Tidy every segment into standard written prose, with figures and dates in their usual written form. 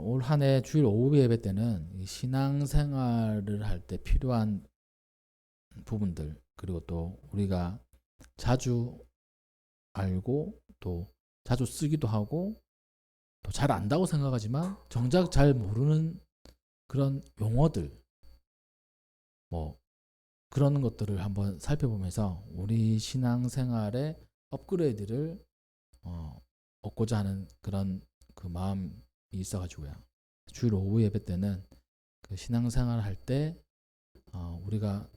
올 한 해 주일 오후 예배 때는 이 신앙생활을 할 때 필요한 부분들, 그리고 또 우리가 자주 알고 또 자주 쓰기도 하고 또 잘 안다고 생각하지만 정작 잘 모르는 그런 용어들, 뭐 그런 것들을 한번 살펴보면서 우리 신앙생활의 업그레이드를 얻고자 하는 그런 그 마음이 있어가지고요. 주일 오후 예배 때는 그 신앙생활 할 때 우리가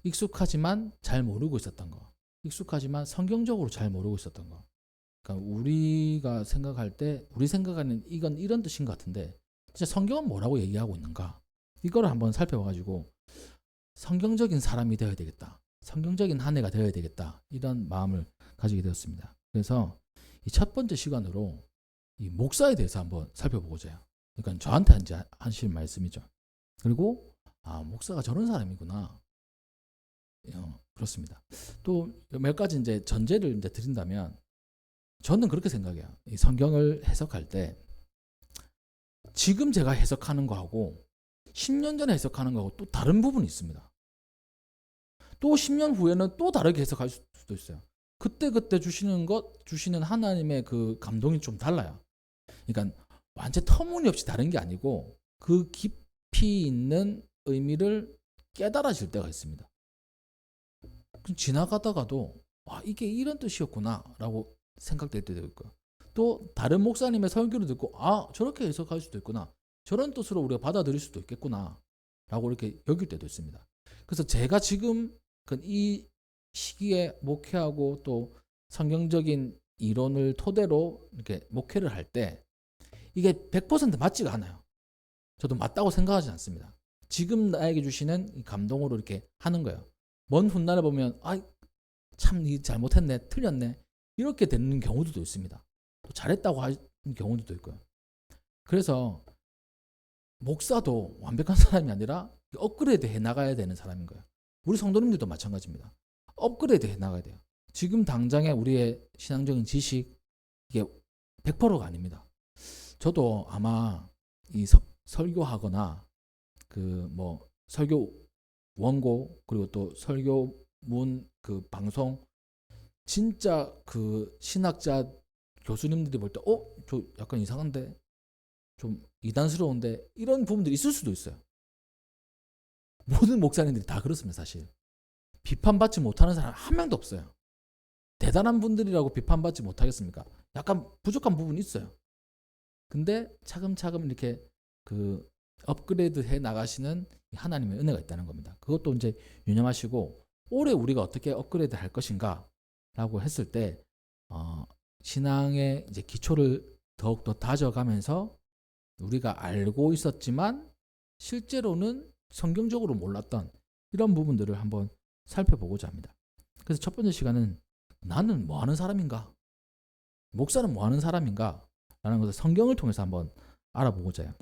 익숙하지만 잘 모르고 있었던 거, 익숙하지만 성경적으로 잘 모르고 있었던 거. 그러니까 우리가 생각할 때 우리 생각하는 이건 이런 뜻인 것 같은데 진짜 성경은 뭐라고 얘기하고 있는가? 이거를 한번 살펴봐가지고 성경적인 사람이 되어야 되겠다. 성경적인 한 해가 되어야 되겠다. 이런 마음을 가지게 되었습니다. 그래서 이 첫 번째 시간으로 이 목사에 대해서 한번 살펴보고자 해요. 그러니까 저한테 이제 하실 말씀이죠. 그리고 목사가 저런 사람이구나. 그렇습니다. 또 몇 가지 이제 전제를 이제 드린다면 저는 그렇게 생각해요. 이 성경을 해석할 때 지금 제가 해석하는 거하고 10년 전에 해석하는 거하고 또 다른 부분이 있습니다. 또 10년 후에는 또 다르게 해석할 수도 있어요. 그때 주시는 하나님의 그 감동이 좀 달라요. 그러니까 완전 터무니없이 다른 게 아니고 그 깊이 있는 의미를 깨달아질 때가 있습니다. 지나가다가도 이게 이런 뜻이었구나라고 생각될 때도 있고요. 또 다른 목사님의 설교를 듣고 저렇게 해석할 수도 있구나. 저런 뜻으로 우리가 받아들일 수도 있겠구나 라고 이렇게 여길 때도 있습니다. 그래서 제가 지금 이 시기에 목회하고 또 성경적인 이론을 토대로 이렇게 목회를 할 때 이게 100% 맞지가 않아요. 저도 맞다고 생각하지 않습니다. 지금 나에게 주시는 이 감동으로 이렇게 하는 거예요. 먼 훗날에 보면 참 잘못했네, 틀렸네 이렇게 되는 경우도 있습니다. 또 잘했다고 하는 경우도 있고요. 그래서 목사도 완벽한 사람이 아니라 업그레이드 해 나가야 되는 사람인 거예요. 우리 성도님들도 마찬가지입니다. 업그레이드 해 나가야 돼요. 지금 당장의 우리의 신앙적인 지식 이게 100%가 아닙니다. 저도 아마 이 설교하거나 설교 원고 그리고 또 설교문 그 방송 진짜 그 신학자 교수님들이 볼 때 저 약간 이상한데 좀 이단스러운데 이런 부분들이 있을 수도 있어요. 모든 목사님들이 다 그렇습니다. 사실 비판받지 못하는 사람 한 명도 없어요. 대단한 분들이라고 비판받지 못하겠습니까? 약간 부족한 부분이 있어요. 근데 차근차근 이렇게 그 업그레이드 해 나가시는 하나님의 은혜가 있다는 겁니다. 그것도 이제 유념하시고 올해 우리가 어떻게 업그레이드 할 것인가 라고 했을 때 신앙의 이제 기초를 더욱더 다져가면서 우리가 알고 있었지만 실제로는 성경적으로 몰랐던 이런 부분들을 한번 살펴보고자 합니다. 그래서 첫 번째 시간은 나는 뭐 하는 사람인가? 목사는 뭐 하는 사람인가? 라는 것을 성경을 통해서 한번 알아보고자 해요.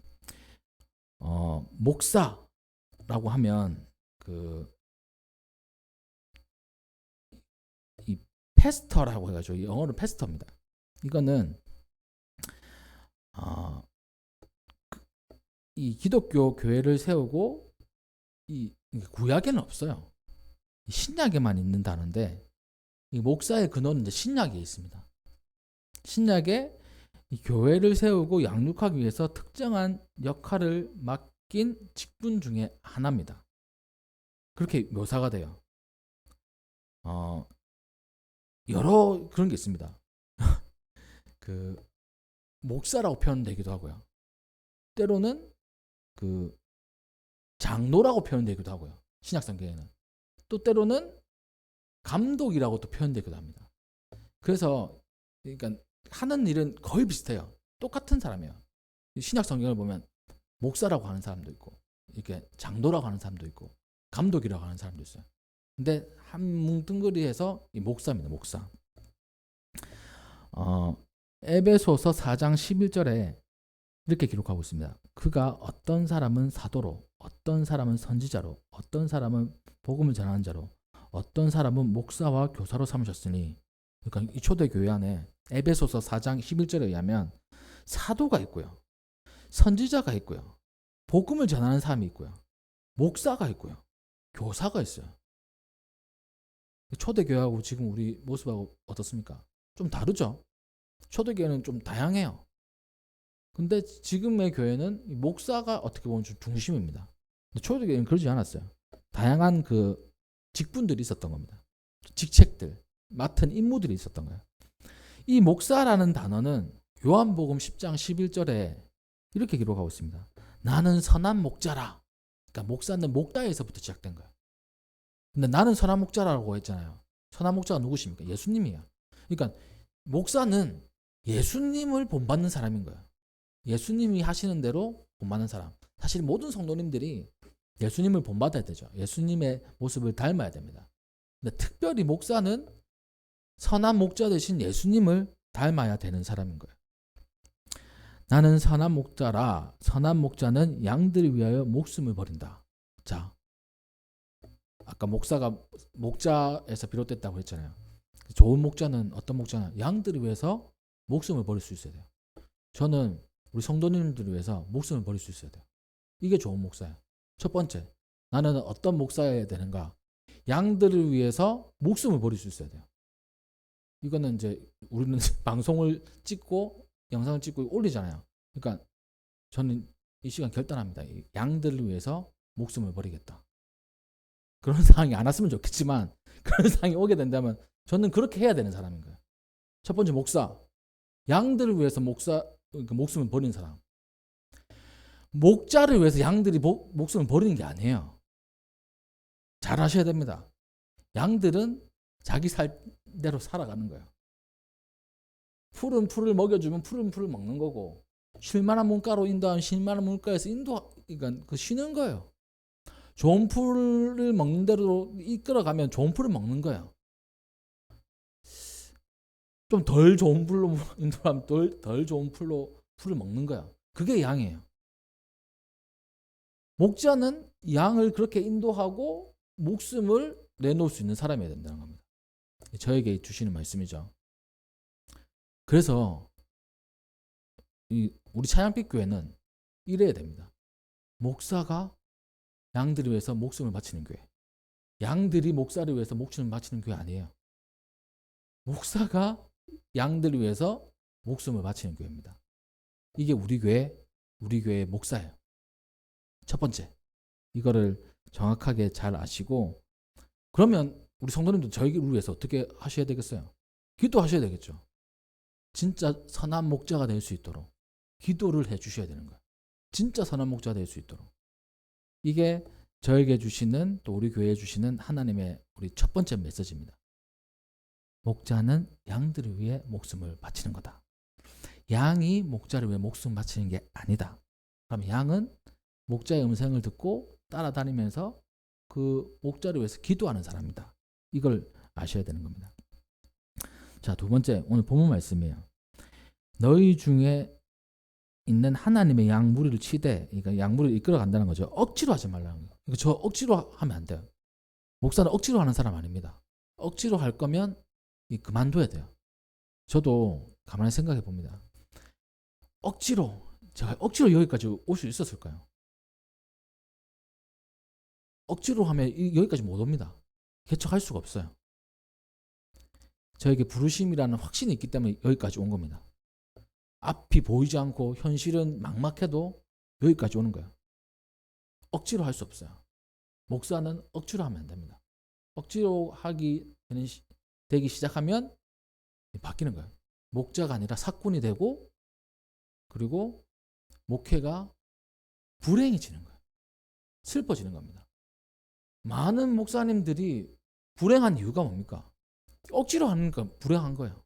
목사라고 하면 이 패스터라고 해가지고 영어로 패스터입니다. 이거는 이 기독교 교회를 세우고 이 구약에는 없어요. 신약에만 있는 단어인데 이 목사의 근원은 이제 신약에 있습니다. 신약에 이 교회를 세우고 양육하기 위해서 특정한 역할을 맡긴 직분 중에 하나입니다. 그렇게 묘사가 돼요. 여러 그런 게 있습니다. 그 목사라고 표현되기도 하고요. 때로는 그 장로라고 표현되기도 하고요. 신약 성경에는 또 때로는 감독이라고 또 표현되기도 합니다. 그래서 그러니까 하는 일은 거의 비슷해요. 똑같은 사람이에요. 신약 성경을 보면 목사라고 하는 사람도 있고 이렇게 장로라고 하는 사람도 있고 감독이라고 하는 사람도 있어요. 근데 한 뭉뚱그리해서 이 목사입니다. 목사. 에베소서 4장 11절에 이렇게 기록하고 있습니다. 그가 어떤 사람은 사도로, 어떤 사람은 선지자로, 어떤 사람은 복음을 전하는 자로, 어떤 사람은 목사와 교사로 삼으셨으니, 그러니까 이 초대교회 안에 에베소서 4장 11절에 의하면 사도가 있고요. 선지자가 있고요. 복음을 전하는 사람이 있고요. 목사가 있고요. 교사가 있어요. 초대교회하고 지금 우리 모습하고 어떻습니까? 좀 다르죠? 초대교회는 좀 다양해요. 근데 지금의 교회는 목사가 어떻게 보면 좀 중심입니다. 근데 초대교회는 그러지 않았어요. 다양한 그 직분들이 있었던 겁니다. 직책들, 맡은 임무들이 있었던 거예요. 이 목사라는 단어는 요한복음 10장 11절에 이렇게 기록하고 있습니다. 나는 선한 목자라. 그러니까 목사는 목다에서부터 시작된 거예요. 근데 나는 선한 목자라고 했잖아요. 선한 목자가 누구십니까? 예수님이야. 그러니까 목사는 예수님을 본받는 사람인 거예요. 예수님이 하시는 대로 본받는 사람. 사실 모든 성도님들이 예수님을 본받아야 되죠. 예수님의 모습을 닮아야 됩니다. 근데 특별히 목사는 선한 목자 대신 예수님을 닮아야 되는 사람인 거예요. 나는 선한 목자라. 선한 목자는 양들을 위하여 목숨을 버린다. 자, 아까 목사가 목자에서 비롯됐다고 했잖아요. 좋은 목자는 어떤 목자는 양들을 위해서 목숨을 버릴 수 있어야 돼요. 저는 우리 성도님들을 위해서 목숨을 버릴 수 있어야 돼요. 이게 좋은 목사예요. 첫 번째, 나는 어떤 목사여야 되는가? 양들을 위해서 목숨을 버릴 수 있어야 돼요. 이거는 이제 우리는 방송을 찍고 영상을 찍고 올리잖아요. 그러니까 저는 이 시간 결단합니다. 양들을 위해서 목숨을 버리겠다. 그런 상황이 안 왔으면 좋겠지만 그런 상황이 오게 된다면 저는 그렇게 해야 되는 사람인 거예요. 첫 번째 목사, 양들을 위해서 목숨을 버리는 사람. 목자를 위해서 양들이 목숨을 버리는 게 아니에요. 잘 아셔야 됩니다. 양들은 자기 살대로 살아가는 거예요. 푸른 풀을 먹여주면 푸른 풀을 먹는 거고, 쉴만한 문가로 인도하면 쉴만한 문가에서 그러니까 그 쉬는 거예요. 좋은 풀을 먹는 대로 이끌어가면 좋은 풀을 먹는 거예요. 좀 덜 좋은 풀로 인도하면 덜 좋은 풀을 먹는 거야. 그게 양이에요. 목자는 양을 그렇게 인도하고 목숨을 내놓을 수 있는 사람이어야 된다는 겁니다. 저에게 주시는 말씀이죠. 그래서 우리 찬양빛 교회는 이래야 됩니다. 목사가 양들을 위해서 목숨을 바치는 교회. 양들이 목사를 위해서 목숨을 바치는 교회 아니에요. 목사가 양들을 위해서 목숨을 바치는 교회입니다. 이게 우리 교회의 목사예요. 첫 번째, 이거를 정확하게 잘 아시고, 그러면 우리 성도님도 저희를 위해서 어떻게 하셔야 되겠어요? 기도하셔야 되겠죠. 진짜 선한 목자가 될 수 있도록 기도를 해 주셔야 되는 거예요. 진짜 선한 목자가 될 수 있도록. 이게 저에게 주시는, 또 우리 교회에 주시는 하나님의 우리 첫 번째 메시지입니다. 목자는 양들을 위해 목숨을 바치는 거다. 양이 목자를 위해 목숨 바치는 게 아니다. 그럼 양은 목자의 음성을 듣고 따라다니면서 그 목자를 위해서 기도하는 사람이다. 이걸 아셔야 되는 겁니다. 자, 두 번째, 오늘 본문 말씀이에요. 너희 중에 있는 하나님의 양 무리를 치되, 그러니까 양 무리를 이끌어 간다는 거죠. 억지로 하지 말라는 거예요. 그러니까 저 억지로 하면 안 돼요. 목사는 억지로 하는 사람 아닙니다. 억지로 할 거면 그만둬야 돼요. 저도 가만히 생각해 봅니다. 제가 억지로 여기까지 올 수 있었을까요? 억지로 하면 여기까지 못 옵니다. 개척할 수가 없어요. 저에게 부르심이라는 확신이 있기 때문에 여기까지 온 겁니다. 앞이 보이지 않고 현실은 막막해도 여기까지 오는 거예요. 억지로 할 수 없어요. 목사는 억지로 하면 안 됩니다. 억지로 되기 시작하면 바뀌는 거예요. 목자가 아니라 사꾼이 되고, 그리고 목회가 불행해지는 거예요. 슬퍼지는 겁니다. 많은 목사님들이 불행한 이유가 뭡니까? 억지로 하니까 불행한 거예요.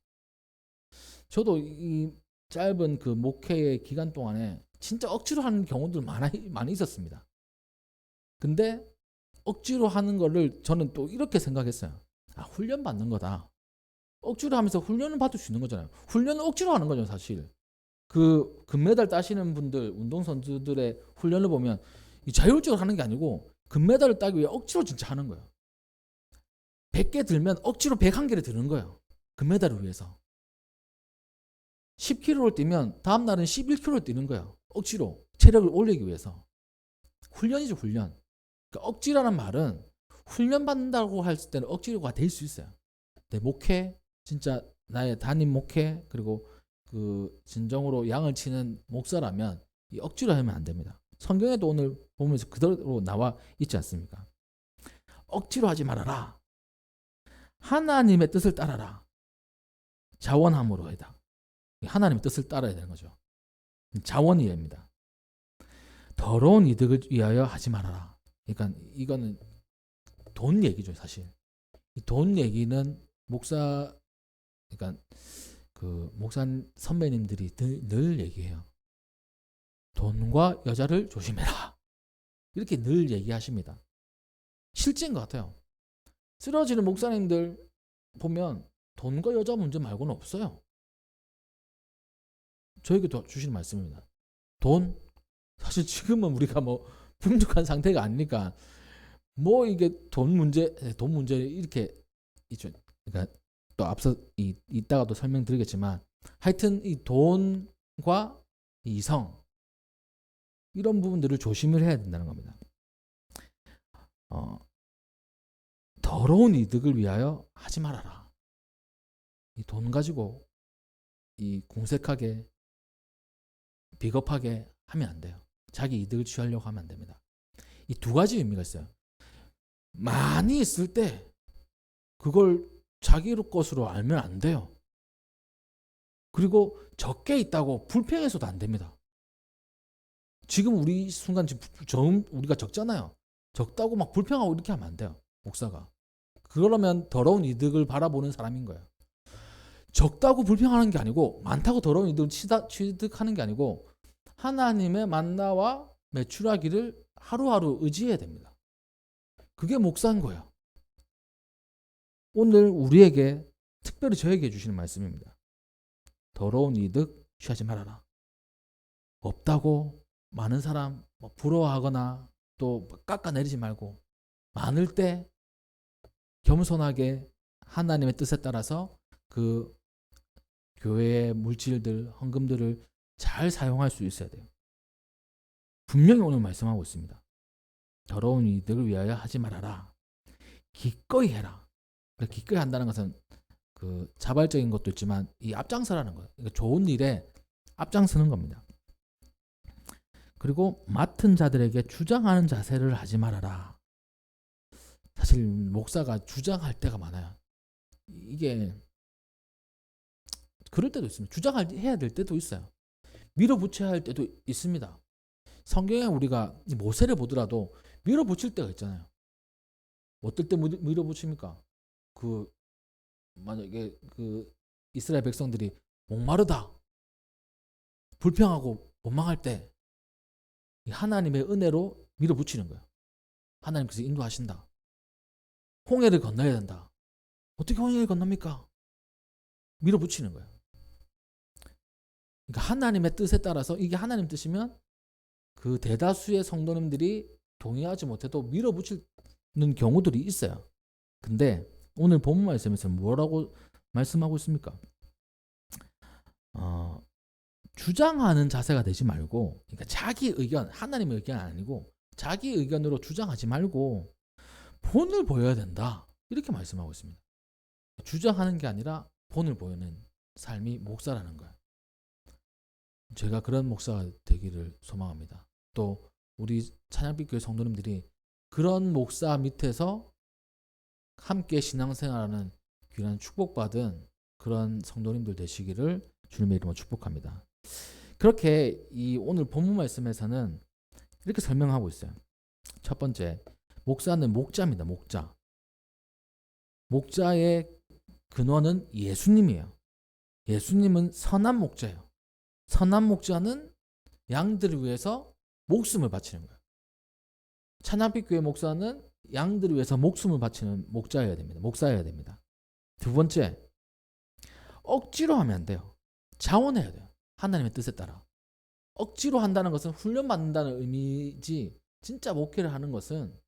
저도 이 짧은 그 목회의 기간 동안에 진짜 억지로 하는 경우들 많이 있었습니다. 근데 억지로 하는 거를 저는 또 이렇게 생각했어요. 훈련 받는 거다. 억지로 하면서 훈련을 받을 수 있는 거잖아요. 훈련을 억지로 하는 거죠, 사실. 그 금메달 따시는 분들, 운동선수들의 훈련을 보면 자율적으로 하는 게 아니고 금메달을 따기 위해 억지로 진짜 하는 거예요. 100개 들면 억지로 101개를 드는 거예요. 금메달을 위해서. 10km를 뛰면 다음 날은 11km를 뛰는 거예요. 억지로 체력을 올리기 위해서. 훈련이죠, 훈련. 그러니까 억지라는 말은 훈련 받는다고 할 때는 억지로가 될 수 있어요. 내 목회, 진짜 나의 담임 목회, 그리고 그 진정으로 양을 치는 목사라면 이 억지로 하면 안 됩니다. 성경에도 오늘 보면서 그대로 나와 있지 않습니까? 억지로 하지 말아라. 하나님의 뜻을 따라라. 자원함으로 해다. 하나님의 뜻을 따라야 되는 거죠. 자원이입니다. 더러운 이득을 위하여 하지 말아라. 그러니까 이거는 돈 얘기죠, 사실. 이 돈 얘기는 그러니까 그 목사 선배님들이 늘 얘기해요. 돈과 여자를 조심해라. 이렇게 늘 얘기하십니다. 실제인 것 같아요. 쓰러지는 목사님들 보면 돈과 여자 문제 말고는 없어요. 저에게도 주시는 말씀입니다. 돈, 사실 지금은 우리가 뭐 풍족한 상태가 아니니까 뭐 이게 돈 문제 이렇게 있죠. 그러니까 또 앞서 이따가도 설명드리겠지만 하여튼 이 돈과 이성 이런 부분들을 조심을 해야 된다는 겁니다. 더러운 이득을 위하여 하지 말아라. 이 돈 가지고 이 궁색하게 비겁하게 하면 안 돼요. 자기 이득을 취하려고 하면 안 됩니다. 이 두 가지 의미가 있어요. 많이 있을 때 그걸 자기 것으로 알면 안 돼요. 그리고 적게 있다고 불평해서도 안 됩니다. 지금 우리 순간 지금 우리가 적잖아요. 적다고 막 불평하고 이렇게 하면 안 돼요. 목사가. 그러면 더러운 이득을 바라보는 사람인 거예요. 적다고 불평하는 게 아니고 많다고 더러운 이득을 취득하는 게 아니고 하나님의 만나와 매출하기를 하루하루 의지해야 됩니다. 그게 목사인 거예요. 오늘 우리에게 특별히 저에게 해주시는 말씀입니다. 더러운 이득 취하지 말아라. 없다고 많은 사람 부러워하거나 또 깎아내리지 말고 많을 때 겸손하게 하나님의 뜻에 따라서 그 교회의 물질들, 헌금들을 잘 사용할 수 있어야 돼요. 분명히 오늘 말씀하고 있습니다. 더러운 이득을 위하여 하지 말아라. 기꺼이 해라. 기꺼이 한다는 것은 그 자발적인 것도 있지만 이 앞장서라는 거예요. 그러니까 좋은 일에 앞장서는 겁니다. 그리고 맡은 자들에게 주장하는 자세를 하지 말아라. 사실 목사가 주장할 때가 많아요. 이게 그럴 때도 있습니다. 주장해야 될 때도 있어요. 밀어붙여야 할 때도 있습니다. 성경에 우리가 모세를 보더라도 밀어붙일 때가 있잖아요. 어떨 때 밀어붙입니까? 만약에 이스라엘 백성들이 목마르다, 불평하고 원망할 때 하나님의 은혜로 밀어붙이는 거예요. 하나님께서 인도하신다. 홍해를 건너야 된다. 어떻게 홍해를 건넙니까? 밀어붙이는 거예요. 그러니까 하나님의 뜻에 따라서 이게 하나님 뜻이면 그 대다수의 성도님들이 동의하지 못해도 밀어붙이는 경우들이 있어요. 근데 오늘 본문 말씀에서 뭐라고 말씀하고 있습니까? 주장하는 자세가 되지 말고, 그러니까 자기 의견, 하나님의 의견 아니고 자기 의견으로 주장하지 말고 본을 보여야 된다. 이렇게 말씀하고 있습니다. 주장하는 게 아니라 본을 보이는 삶이 목사라는 거예요. 제가 그런 목사가 되기를 소망합니다. 또 우리 찬양빛교회 성도님들이 그런 목사 밑에서 함께 신앙생활하는 귀한 축복받은 그런 성도님들 되시기를 주님의 이름으로 축복합니다. 그렇게 이 오늘 본문 말씀에서는 이렇게 설명하고 있어요. 첫 번째, 목사는 목자입니다. 목자. 목자의 근원은 예수님이에요. 예수님은 선한 목자예요. 선한 목자는 양들을 위해서 목숨을 바치는 거예요. 찬양빛교회 목사는 양들을 위해서 목숨을 바치는 목자여야 됩니다. 목사여야 됩니다. 두 번째, 억지로 하면 안 돼요. 자원해야 돼요. 하나님의 뜻에 따라. 억지로 한다는 것은 훈련받는다는 의미지, 진짜 목회를 하는 것은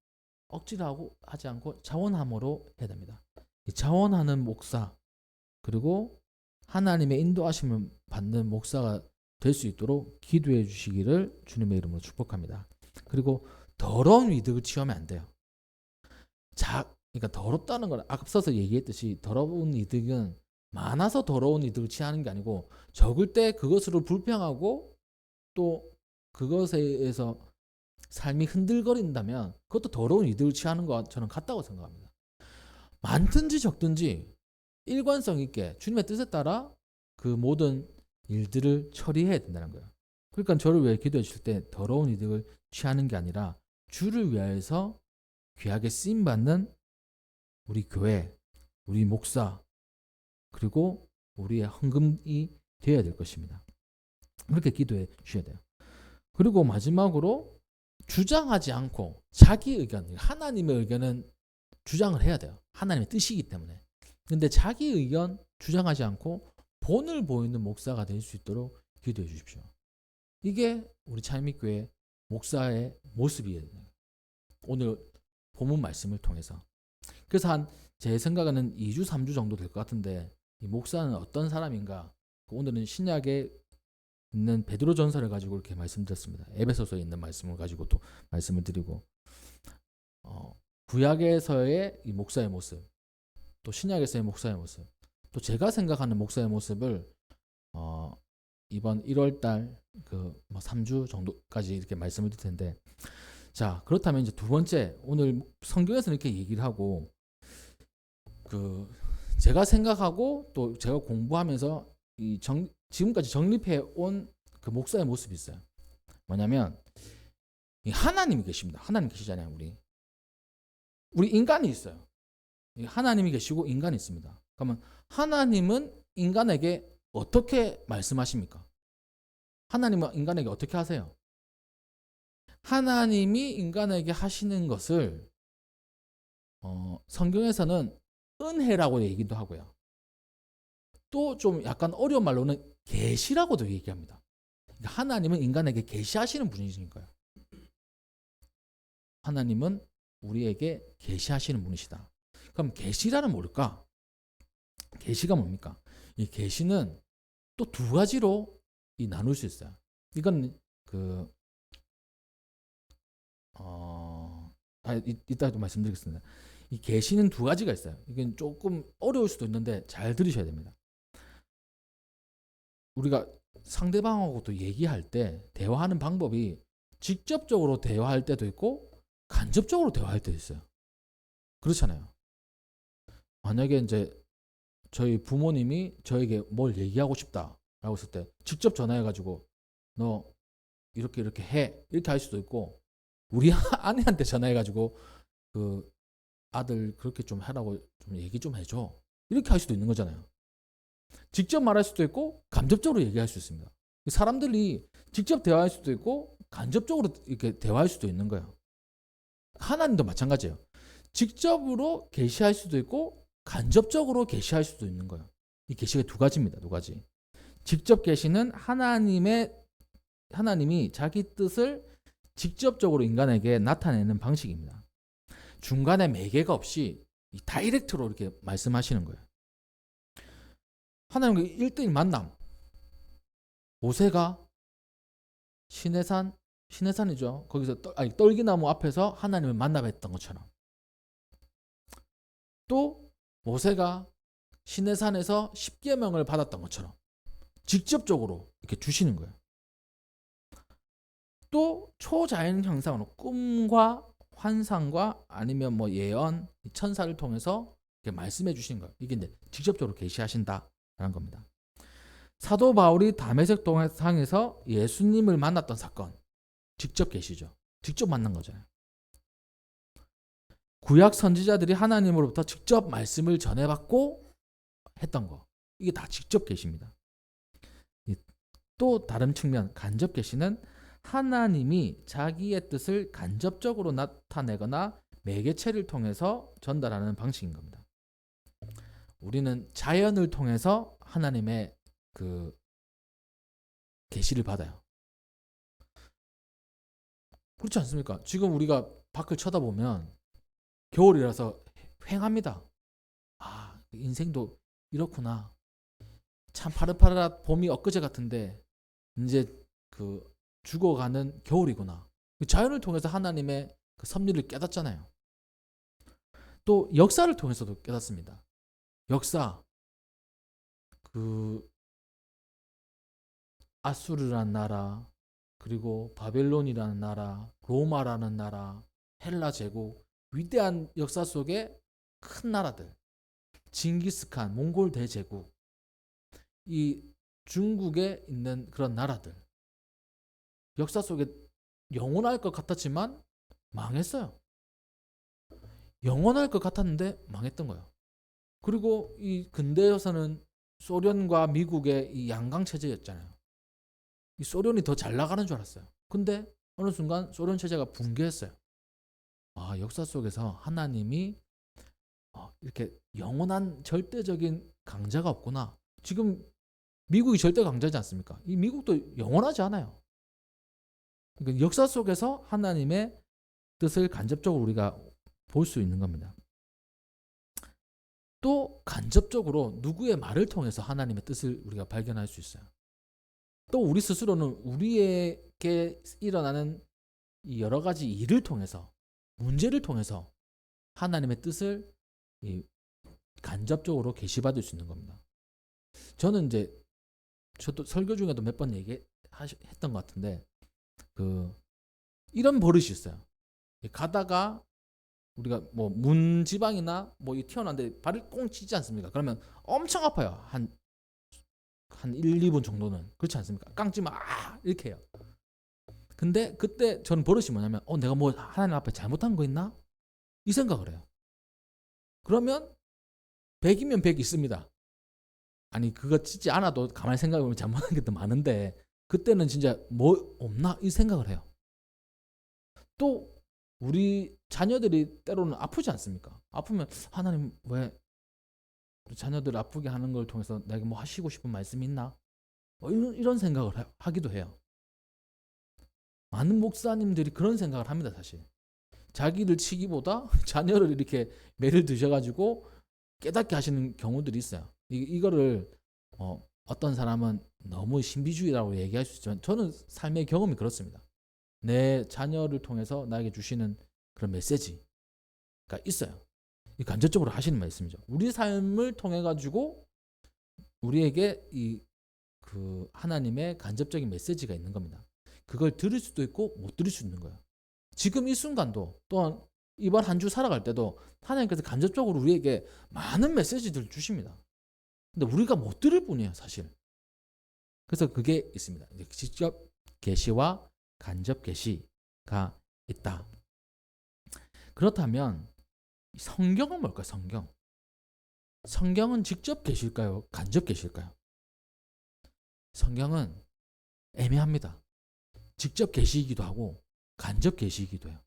억지로 하지 않고 자원함으로 해야 됩니다. 이 자원하는 목사, 그리고 하나님의 인도하심을 받는 목사가 될 수 있도록 기도해 주시기를 주님의 이름으로 축복합니다. 그리고 더러운 이득을 취하면 안 돼요. 그러니까 더럽다는 건 앞서서 얘기했듯이 더러운 이득은 많아서 더러운 이득을 취하는 게 아니고 적을 때 그것으로 불평하고 또 그것에서 삶이 흔들거린다면 그것도 더러운 이득을 취하는 것과 저는 같다고 생각합니다. 많든지 적든지 일관성 있게 주님의 뜻에 따라 그 모든 일들을 처리해야 된다는 거예요. 그러니까 저를 위해 기도해 주실 때 더러운 이득을 취하는 게 아니라 주를 위하여서 귀하게 쓰임받는 우리 교회, 우리 목사, 그리고 우리의 헌금이 되어야 될 것입니다. 그렇게 기도해 주셔야 돼요. 그리고 마지막으로 주장하지 않고 자기 의견, 하나님의 의견은 주장을 해야 돼요. 하나님의 뜻이기 때문에. 근데 자기 의견 주장하지 않고 본을 보이는 목사가 될 수 있도록 기도해 주십시오. 이게 우리 차임교회 목사의 모습이에요. 오늘 본문 말씀을 통해서. 그래서 제 생각에는 2주, 3주 정도 될 것 같은데 이 목사는 어떤 사람인가? 오늘은 신약에 있는 베드로 전서를 가지고 이렇게 말씀드렸습니다. 에베소서에 있는 말씀을 가지고 또 말씀을 드리고 구약에서의 이 목사의 모습, 또 신약에서의 목사의 모습, 또 제가 생각하는 목사의 모습을 이번 1월달 그 3주 정도까지 이렇게 말씀을 드릴 텐데, 자 그렇다면 이제 두 번째, 오늘 성경에서 이렇게 얘기를 하고 그 제가 생각하고 또 제가 공부하면서 지금까지 정립해 온 그 목사의 모습이 있어요. 뭐냐면 하나님이 계십니다. 하나님 계시잖아요. 우리 인간이 있어요. 하나님이 계시고 인간이 있습니다. 그러면 하나님은 인간에게 어떻게 말씀하십니까? 하나님은 인간에게 어떻게 하세요? 하나님이 인간에게 하시는 것을 성경에서는 은혜라고 얘기도 하고요. 또 좀 약간 어려운 말로는 계시라고도 얘기합니다. 하나님은 인간에게 계시하시는 분이신 거예요. 하나님은 우리에게 계시하시는 분이시다. 그럼 계시라는 뭘까? 계시가 뭡니까? 이 계시는 또 두 가지로 나눌 수 있어요. 이건 이따도 말씀드리겠습니다. 이 계시는 두 가지가 있어요. 이건 조금 어려울 수도 있는데 잘 들으셔야 됩니다. 우리가 상대방하고도 얘기할 때 대화하는 방법이 직접적으로 대화할 때도 있고 간접적으로 대화할 때도 있어요. 그렇잖아요. 만약에 이제 저희 부모님이 저에게 뭘 얘기하고 싶다라고 했을 때 직접 전화해가지고 너 이렇게 해 이렇게 할 수도 있고, 우리 아내한테 전화해가지고 그 아들 그렇게 좀 하라고 좀 얘기 좀 해줘 이렇게 할 수도 있는 거잖아요. 직접 말할 수도 있고 간접적으로 얘기할 수 있습니다. 사람들이 직접 대화할 수도 있고 간접적으로 이렇게 대화할 수도 있는 거예요. 하나님도 마찬가지예요. 직접으로 계시할 수도 있고 간접적으로 계시할 수도 있는 거예요. 이 계시가 두 가지입니다. 두 가지. 직접 계시는 하나님이 자기 뜻을 직접적으로 인간에게 나타내는 방식입니다. 중간에 매개가 없이 다이렉트로 이렇게 말씀하시는 거예요. 하나님과 1대1 만남. 모세가 시내산이죠. 거기서 떨기나무 앞에서 하나님을 만나뵀던 것처럼, 또 모세가 시내산에서 십계명을 받았던 것처럼 직접적으로 이렇게 주시는 거예요. 또 초자연 형상으로 꿈과 환상과 아니면 뭐 예언, 천사를 통해서 이렇게 말씀해 주시는 거예요. 이게 이제 직접적으로 계시하신다라는 겁니다. 사도 바울이 다메섹 동상에서 예수님을 만났던 사건, 직접 계시죠. 직접 만난 거잖아요. 구약 선지자들이 하나님으로부터 직접 말씀을 전해받고 했던 거, 이게 다 직접 계십니다. 또 다른 측면, 간접 계시는 하나님이 자기의 뜻을 간접적으로 나타내거나 매개체를 통해서 전달하는 방식인 겁니다. 우리는 자연을 통해서 하나님의 그 계시를 받아요. 그렇지 않습니까? 지금 우리가 밖을 쳐다보면 겨울이라서 휑합니다. 아, 인생도 이렇구나. 참 파릇파릇한 봄이 엊그제 같은데 이제 그 죽어가는 겨울이구나. 자연을 통해서 하나님의 그 섭리를 깨닫잖아요. 또 역사를 통해서도 깨닫습니다. 역사, 그 아수르라는 나라, 그리고 바벨론이라는 나라, 로마라는 나라, 헬라 제국, 위대한 역사 속에 큰 나라들, 징기스칸, 몽골 대제국, 이 중국에 있는 그런 나라들, 역사 속에 영원할 것 같았지만 망했어요. 영원할 것 같았는데 망했던 거예요. 그리고 이 근대에서는 소련과 미국의 이 양강 체제였잖아요. 이 소련이 더 잘 나가는 줄 알았어요. 근데 어느 순간 소련 체제가 붕괴했어요. 아, 역사 속에서 하나님이 이렇게 영원한 절대적인 강자가 없구나. 지금 미국이 절대 강자지 않습니까? 이 미국도 영원하지 않아요. 그러니까 역사 속에서 하나님의 뜻을 간접적으로 우리가 볼 수 있는 겁니다. 또 간접적으로 누구의 말을 통해서 하나님의 뜻을 우리가 발견할 수 있어요. 또 우리 스스로는 우리에게 일어나는 이 여러 가지 일을 통해서, 문제를 통해서 하나님의 뜻을 간접적으로 계시받을 수 있는 겁니다. 저는 이제 저도 설교 중에도 몇 번 얘기했던 것 같은데 이런 버릇이 있어요. 가다가 우리가 뭐 문지방이나 뭐 튀어나왔는데 발을 꽁 치지 않습니까? 그러면 엄청 아파요. 한 1, 2분 정도는. 그렇지 않습니까? 깡지 마 이렇게 해요. 근데 그때 저는 버릇이 뭐냐면 내가 뭐 하나님 앞에 잘못한 거 있나? 이 생각을 해요. 그러면 100이면 100 있습니다. 아니 그거 치지 않아도 가만히 생각해보면 잘못한 게 더 많은데 그때는 진짜 뭐 없나? 이 생각을 해요. 또 우리 자녀들이 때로는 아프지 않습니까? 아프면 하나님 왜 자녀들 아프게 하는 걸 통해서 내가 뭐 하시고 싶은 말씀이 있나? 이런 생각을 하기도 해요. 많은 목사님들이 그런 생각을 합니다. 사실 자기를 치기보다 자녀를 이렇게 매를 드셔가지고 깨닫게 하시는 경우들이 있어요. 이거를 어떤 사람은 너무 신비주의라고 얘기할 수 있지만 저는 삶의 경험이 그렇습니다. 내 자녀를 통해서 나에게 주시는 그런 메시지가 있어요. 간접적으로 하시는 말씀이죠. 우리 삶을 통해 가지고 우리에게 그 하나님의 간접적인 메시지가 있는 겁니다. 그걸 들을 수도 있고 못 들을 수 있는 거예요. 지금 이 순간도 또한 이번 한 주 살아갈 때도 하나님께서 간접적으로 우리에게 많은 메시지들을 주십니다. 근데 우리가 못 들을 뿐이에요, 사실. 그래서 그게 있습니다. 직접 계시와 간접 계시가 있다. 그렇다면 성경은 뭘까요? 성경은 직접 계실까요? 간접 계실까요? 성경은 애매합니다. 직접 계시이기도 하고 간접 계시이기도 해요.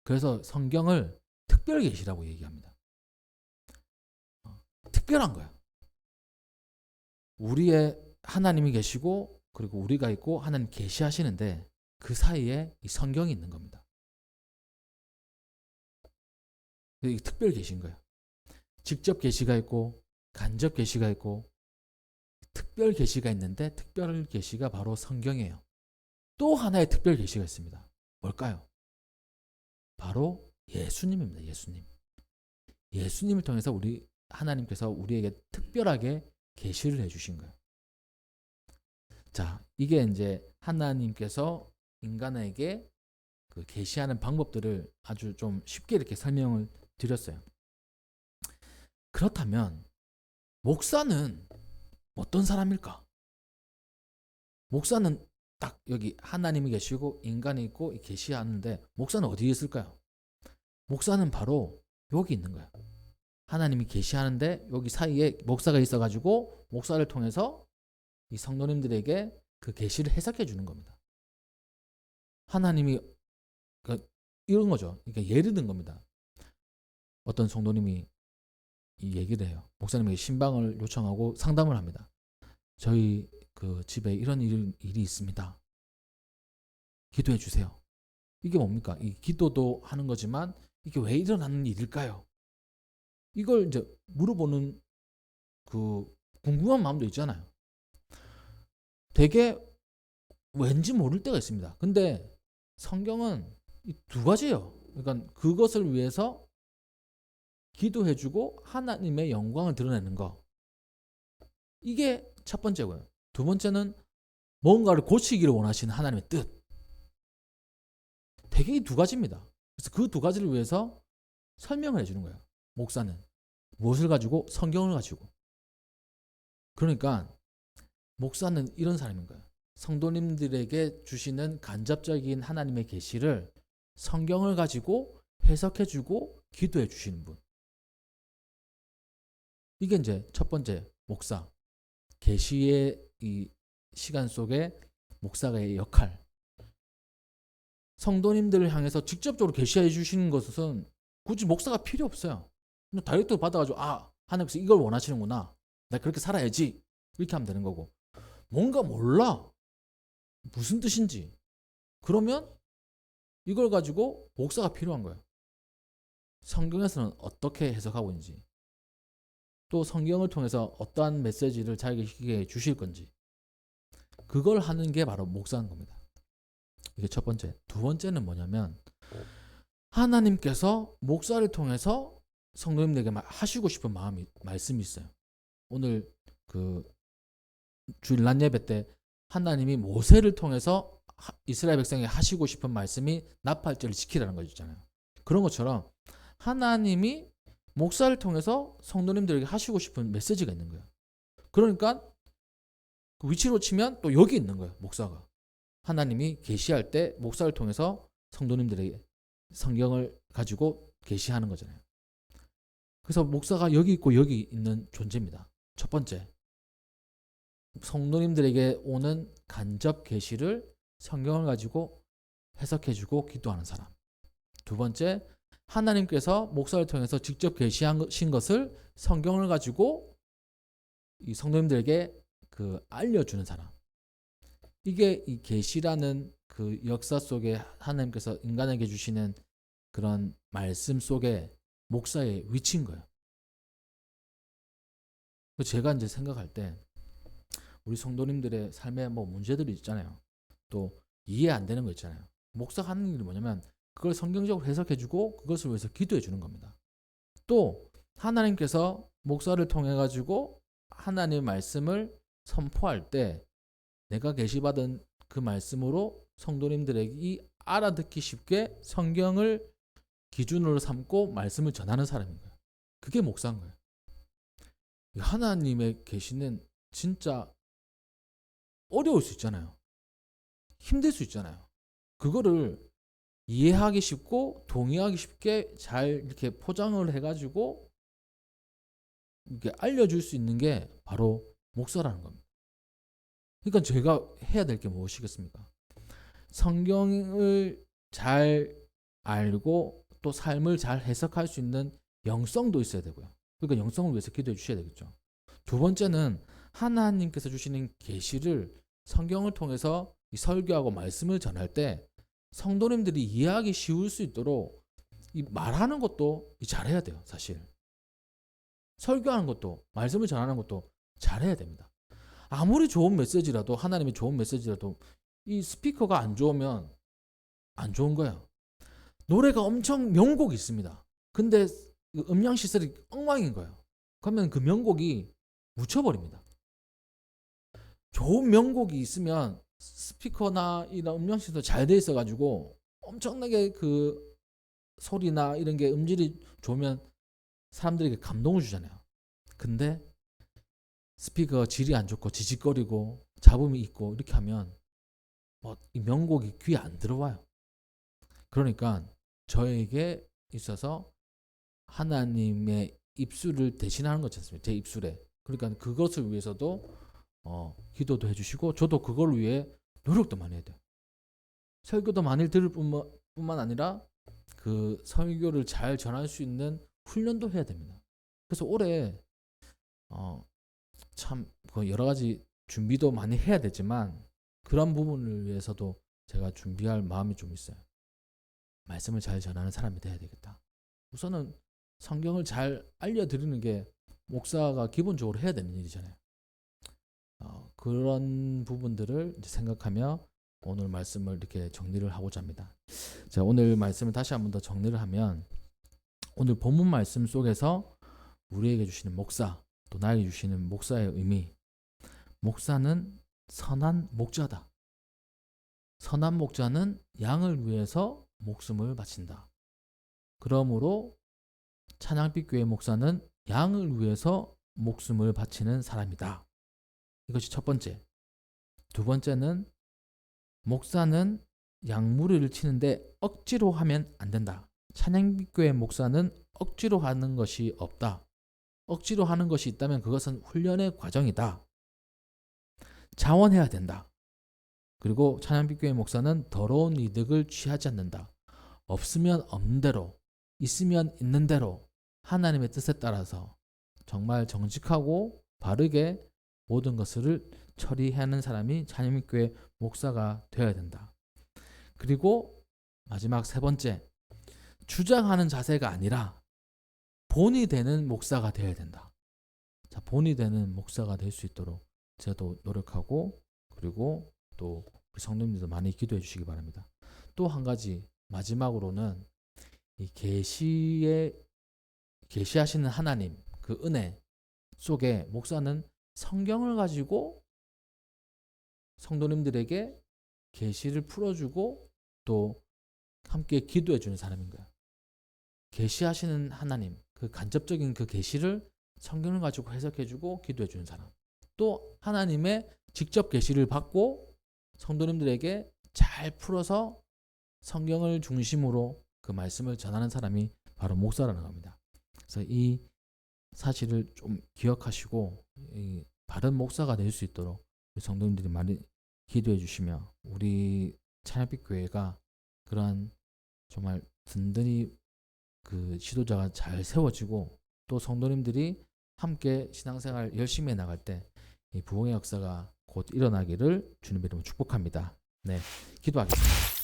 그래서 성경을 특별 계시라고 얘기합니다. 특별한 거예요. 우리의 하나님이 계시고 그리고 우리가 있고 하나님 계시하시는데 그 사이에 이 성경이 있는 겁니다. 이게 특별 계시인 거예요. 직접 계시가 있고 간접 계시가 있고 특별 계시가 있는데 특별 계시가 바로 성경이에요. 또 하나의 특별 계시가 있습니다. 뭘까요? 바로 예수님입니다. 예수님을 통해서 하나님께서 우리에게 특별하게 계시를 해주신 거예요. 자, 이게 이제 하나님께서 인간에게 그 계시하는 방법들을 아주 좀 쉽게 이렇게 설명을 드렸어요. 그렇다면 목사는 어떤 사람일까? 목사는 딱 여기 하나님이 계시고 인간이 있고 계시하는데 목사는 어디에 있을까요? 목사는 바로 여기 있는 거예요. 하나님이 계시하는데 여기 사이에 목사가 있어가지고 목사를 통해서 이 성도님들에게 그 계시를 해석해 주는 겁니다. 하나님이 이런 거죠. 그러니까 예를 든 겁니다. 어떤 성도님이 이 얘기를 해요. 목사님에게 신방을 요청하고 상담을 합니다. 저희 그 집에 이런 일이 있습니다. 기도해 주세요. 이게 뭡니까? 이 기도도 하는 거지만 이게 왜 일어나는 일일까요? 이걸 이제 물어보는 그 궁금한 마음도 있잖아요. 되게 왠지 모를 때가 있습니다. 근데 성경은 이 두 가지예요. 그러니까 그것을 위해서 기도해주고 하나님의 영광을 드러내는 거. 이게 첫 번째고요. 두 번째는 뭔가를 고치기를 원하시는 하나님의 뜻. 되게 이 두 가지입니다. 그래서 그 두 가지를 위해서 설명을 해주는 거예요. 목사는 무엇을 가지고? 성경을 가지고. 그러니까 목사는 이런 사람인 거예요. 성도님들에게 주시는 간접적인 하나님의 계시를 성경을 가지고 해석해주고 기도해 주시는 분. 이게 이제 첫 번째 목사. 계시의 이 시간 속에 목사의 역할. 성도님들을 향해서 직접적으로 계시해 주시는 것은 굳이 목사가 필요 없어요. 그냥 다이렉트 받아가지고 하나님께서 이걸 원하시는구나. 내가 그렇게 살아야지. 이렇게 하면 되는 거고. 뭔가 몰라. 무슨 뜻인지. 그러면 이걸 가지고 목사가 필요한 거예요. 성경에서는 어떻게 해석하고 있는지. 또 성경을 통해서 어떠한 메시지를 자기에게 주실 건지. 그걸 하는 게 바로 목사인 겁니다. 이게 첫 번째. 두 번째는 뭐냐면 하나님께서 목사를 통해서 성도님들에게 하시고 싶은 말씀이 있어요. 오늘 그 주일 낮 예배 때 하나님이 모세를 통해서 이스라엘 백성에게 하시고 싶은 말씀이 나팔절을 지키라는 거 있잖아요. 그런 것처럼 하나님이 목사를 통해서 성도님들에게 하시고 싶은 메시지가 있는 거예요. 그러니까 그 위치로 치면 또 여기 있는 거예요. 목사가. 하나님이 계시할 때 목사를 통해서 성도님들에게 성경을 가지고 계시하는 거잖아요. 그래서 목사가 여기 있고 여기 있는 존재입니다. 첫 번째, 성도님들에게 오는 간접 계시를 성경을 가지고 해석해주고 기도하는 사람. 두 번째, 하나님께서 목사를 통해서 직접 계시하신 것을 성경을 가지고 이 성도님들에게 알려주는 사람. 이게 이 계시라는 그 역사 속에 하나님께서 인간에게 주시는 그런 말씀 속에 목사의 위치인 거예요. 제가 이제 생각할 때 우리 성도님들의 삶에 뭐 문제들이 있잖아요. 또 이해 안 되는 거 있잖아요. 목사가 하는 일이 뭐냐면 그걸 성경적으로 해석해주고 그것을 위해서 기도해 주는 겁니다. 또 하나님께서 목사를 통해 가지고 하나님의 말씀을 선포할 때 내가 계시받은 그 말씀으로 성도님들에게 알아듣기 쉽게 성경을 기준으로 삼고 말씀을 전하는 사람인 거예요. 그게 목사인 거예요. 하나님의 계시는 진짜 어려울 수 있잖아요. 힘들 수 있잖아요. 그거를 이해하기 쉽고 동의하기 쉽게 잘 이렇게 포장을 해가지고 이렇게 알려줄 수 있는 게 바로 목사라는 겁니다. 그러니까 제가 해야 될 게 무엇이겠습니까? 성경을 잘 알고 또 삶을 잘 해석할 수 있는 영성도 있어야 되고요. 그러니까 영성을 위해서 기도해 주셔야 되겠죠. 두 번째는 하나님께서 주시는 계시를 성경을 통해서 설교하고 말씀을 전할 때 성도님들이 이해하기 쉬울 수 있도록 이 말하는 것도 잘해야 돼요. 사실 설교하는 것도 말씀을 전하는 것도 잘해야 됩니다. 아무리 좋은 메시지라도 하나님의 좋은 메시지라도 이 스피커가 안 좋으면 안 좋은 거야. 노래가 엄청 명곡이 있습니다. 근데 음량 시설이 엉망인 거예요. 그러면 그 명곡이 묻혀버립니다. 좋은 명곡이 있으면 스피커나 이런 음량 시설 잘 돼 있어가지고 엄청나게 그 소리나 이런 게 음질이 좋으면 사람들에게 감동을 주잖아요. 근데 스피커 질이 안 좋고 지직거리고 잡음이 있고 이렇게 하면 이 명곡이 귀에 안 들어와요. 그러니까 저에게 있어서 하나님의 입술을 대신하는 거지 않습니까? 제 입술에. 그러니까 그것을 위해서도 기도도 해주시고 저도 그걸 위해 노력도 많이 해야 돼요. 설교도 많이 들을 뿐만 아니라 그 설교를 잘 전할 수 있는 훈련도 해야 됩니다. 그래서 올해 참 여러 가지 준비도 많이 해야 되지만 그런 부분을 위해서도 제가 준비할 마음이 좀 있어요. 말씀을 잘 전하는 사람이 돼야 되겠다. 우선은 성경을 잘 알려드리는 게 목사가 기본적으로 해야 되는 일이잖아요. 그런 부분들을 이제 생각하며 오늘 말씀을 이렇게 정리를 하고자 합니다. 자, 오늘 말씀을 다시 한번 더 정리를 하면 오늘 본문 말씀 속에서 우리에게 주시는 목사, 또 나에게 주시는 목사의 의미, 목사는 선한 목자다. 선한 목자는 양을 위해서 목숨을 바친다. 그러므로 찬양빛 교회 목사는 양을 위해서 목숨을 바치는 사람이다. 이것이 첫 번째. 두 번째는 목사는 양무리를 치는데 억지로 하면 안 된다. 찬양빛 교회 목사는 억지로 하는 것이 없다. 억지로 하는 것이 있다면 그것은 훈련의 과정이다. 자원해야 된다. 그리고 찬양빛 교회 목사는 더러운 이득을 취하지 않는다. 없으면 없는 대로, 있으면 있는 대로 하나님의 뜻에 따라서 정말 정직하고 바르게 모든 것을 처리하는 사람이 찬양빛 교회 목사가 되어야 된다. 그리고 마지막 세 번째, 주장하는 자세가 아니라 본이 되는 목사가 되어야 된다. 자, 본이 되는 목사가 될 수 있도록 저도 노력하고, 그리고 또 우리 성도님들도 많이 기도해 주시기 바랍니다. 또 한 가지 마지막으로는 이 계시하시는 하나님 그 은혜 속에 목사는 성경을 가지고 성도님들에게 계시를 풀어주고 또 함께 기도해 주는 사람인 거야. 계시하시는 하나님 그 간접적인 그 계시를 성경을 가지고 해석해 주고 기도해 주는 사람. 또 하나님의 직접 계시를 받고 성도님들에게 잘 풀어서 성경을 중심으로 그 말씀을 전하는 사람이 바로 목사라는 겁니다. 그래서 이 사실을 좀 기억하시고 이 바른 목사가 될 수 있도록 성도님들이 많이 기도해 주시며 우리 찬양빛 교회가 그러한 정말 든든히 그 지도자가 잘 세워지고 또 성도님들이 함께 신앙생활 열심히 나갈 때 이 부흥의 역사가 곧 일어나기를 주님의 이름으로 축복합니다. 네, 기도하겠습니다.